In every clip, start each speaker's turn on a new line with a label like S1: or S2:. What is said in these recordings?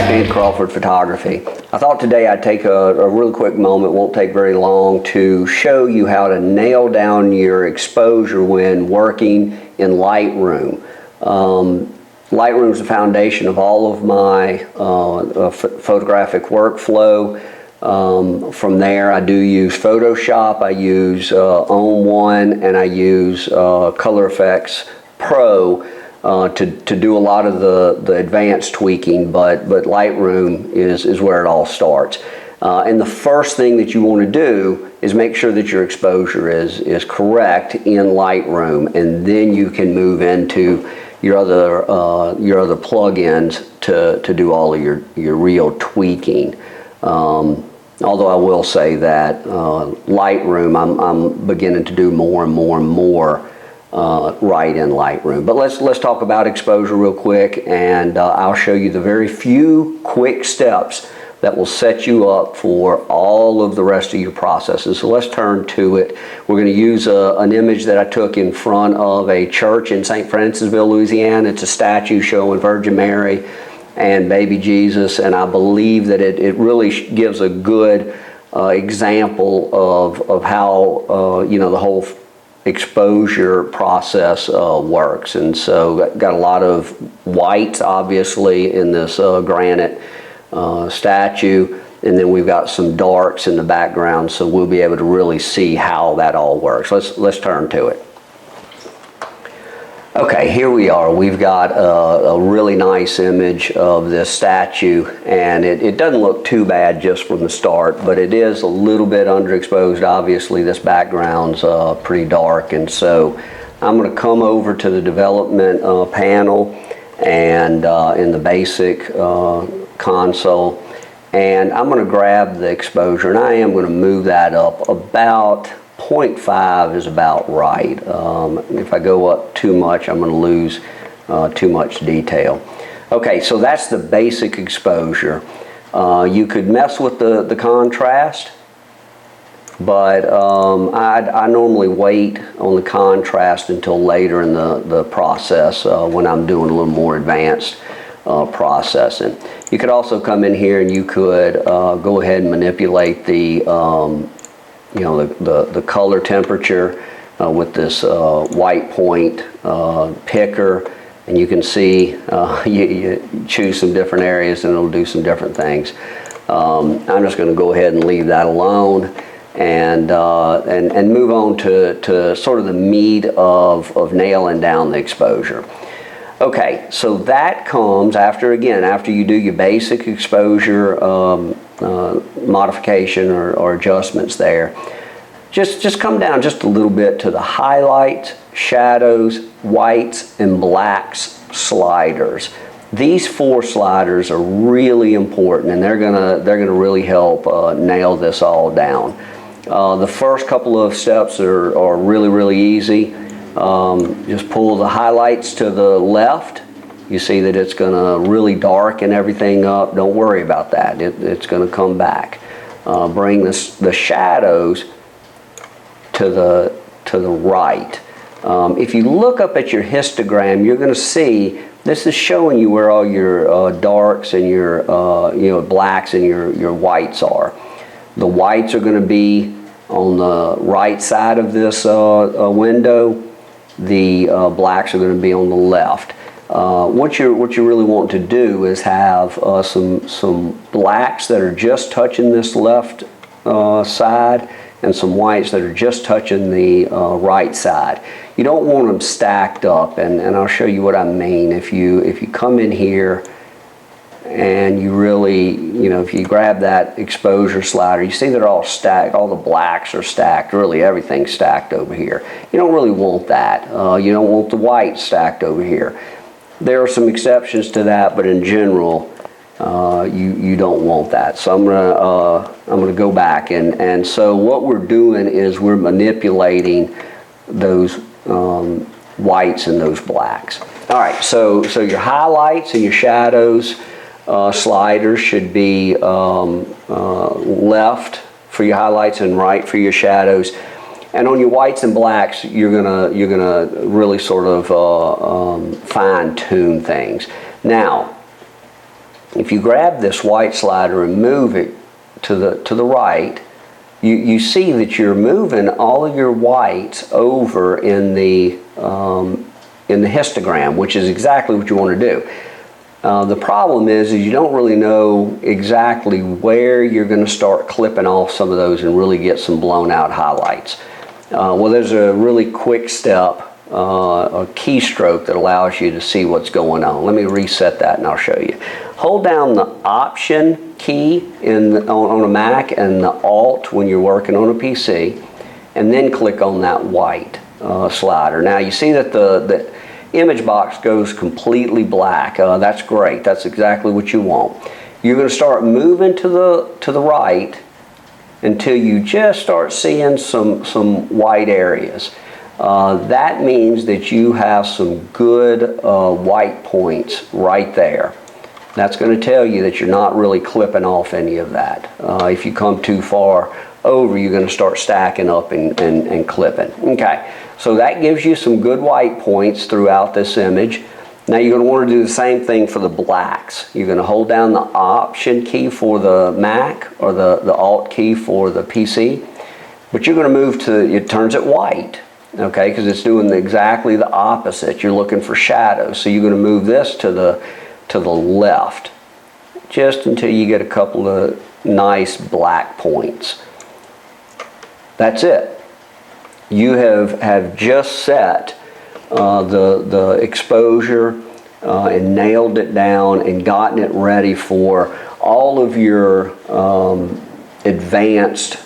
S1: afternoon, Crawford Photography. I thought today I'd take a really quick moment, won't take very long, to show you how to nail down your exposure when working in Lightroom. Lightroom is the foundation of all of my photographic workflow. From there, I do use Photoshop, I use OM1, and I use Color Effects Pro to do a lot of the advanced tweaking, but Lightroom is where it all starts. And the first thing that you want to do is make sure that your exposure is correct in Lightroom, and then you can move into your other plugins to do all of your real tweaking. Although I will say that Lightroom, I'm beginning to do more and more right in Lightroom. But let's talk about exposure real quick, and I'll show you the very few quick steps that will set you up for all of the rest of your processes. So let's turn to it. We're going to use an image that I took in front of a church in St. Francisville, Louisiana. It's a statue showing Virgin Mary and baby Jesus, and I believe that it really gives a good example of how the whole exposure process works. And so got a lot of whites obviously in this granite statue, and then we've got some darks in the background, so we'll be able to really see how that all works. Let's turn to it. Okay, here we are. We've got a really nice image of this statue, and it doesn't look too bad just from the start, but it is a little bit underexposed. Obviously, this background's pretty dark, and so I'm going to come over to the development panel and in the basic console, and I'm going to grab the exposure, and I am going to move that up about 0.5 is about right. If I go up too much, I'm going to lose too much detail. Okay, so that's the basic exposure. You could mess with the contrast, but I normally wait on the contrast until later in the process when I'm doing a little more advanced processing. You could also come in here and you could go ahead and manipulate the the color temperature with this white point picker, and you can see you choose some different areas and it'll do some different things. I'm just going to go ahead and leave that alone and move on to sort of the meat of nailing down the exposure. Okay, so that comes after you do your basic exposure modification or adjustments there. Just come down just a little bit to the highlights, shadows, whites, and blacks sliders. These 4 sliders are really important, and they're gonna really help nail this all down. The first couple of steps are really easy. Just pull the highlights to the left. You see that it's going to really darken everything up. Don't worry about that. It's going to come back. Bring the shadows to the right. If you look up at your histogram, you're going to see this is showing you where all your darks and your blacks and your whites are. The whites are going to be on the right side of this window. The blacks are going to be on the left. What you really want to do is have some blacks that are just touching this left side, and some whites that are just touching the right side. You don't want them stacked up, and I'll show you what I mean. If you come in here and you really, if you grab that exposure slider, you see they're all stacked. All the blacks are stacked. Really, everything's stacked over here. You don't really want that. You don't want the white stacked over here. There are some exceptions to that, but in general, you don't want that. So I'm gonna go back, and so what we're doing is we're manipulating those whites and those blacks. All right. So your highlights and your shadows sliders should be left for your highlights and right for your shadows. And on your whites and blacks, you're gonna really sort of fine tune things. Now, If you grab this white slider and move it to the right, you see that you're moving all of your whites over in the histogram, which is exactly what you want to do. The problem is you don't really know exactly where you're going to start clipping off some of those and really get some blown out highlights. Well, there's a really quick step, a keystroke that allows you to see what's going on. Let me reset that and I'll show you. Hold down the Option key on a Mac and the Alt when you're working on a PC, and then click on that white slider. Now you see that the image box goes completely black. That's great. That's exactly what you want. You're going to start moving to the right until you just start seeing some white areas. That means that you have some good white points right there. That's going to tell you that you're not really clipping off any of that. If you come too far over, you're going to start stacking up and clipping. Okay, so that gives you some good white points throughout this image. Now you're going to want to do the same thing for the blacks. You're going to hold down the Option key for the Mac or the Alt key for the PC, but you're going to move to, it turns it white, okay, because it's doing exactly the opposite. You're looking for shadows, so you're going to move this to the left just until you get a couple of nice black points. That's it. You have just set the exposure and nailed it down and gotten it ready for all of your advanced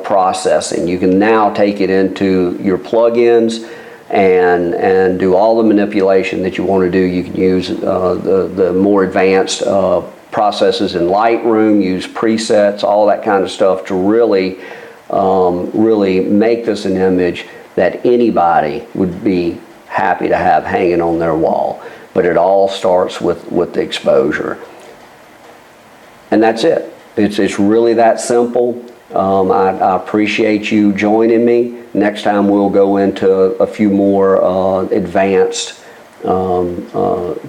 S1: processing. You can now take it into your plugins and do all the manipulation that you want to do. You can use the more advanced processes in Lightroom, use presets, all that kind of stuff to really make this an image that anybody would be happy to have hanging on their wall. But it all starts with the exposure. And that's it. It's really that simple. I appreciate you joining me. Next time we'll go into a few more advanced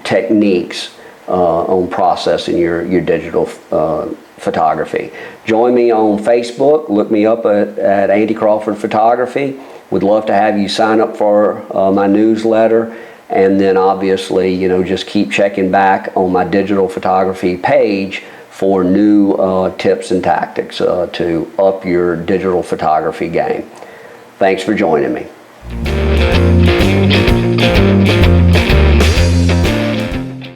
S1: techniques on processing your digital photography. Join me on Facebook. Look me up at Andy Crawford Photography. Would love to have you sign up for my newsletter. And then obviously, just keep checking back on my digital photography page for new tips and tactics to up your digital photography game. Thanks for joining me.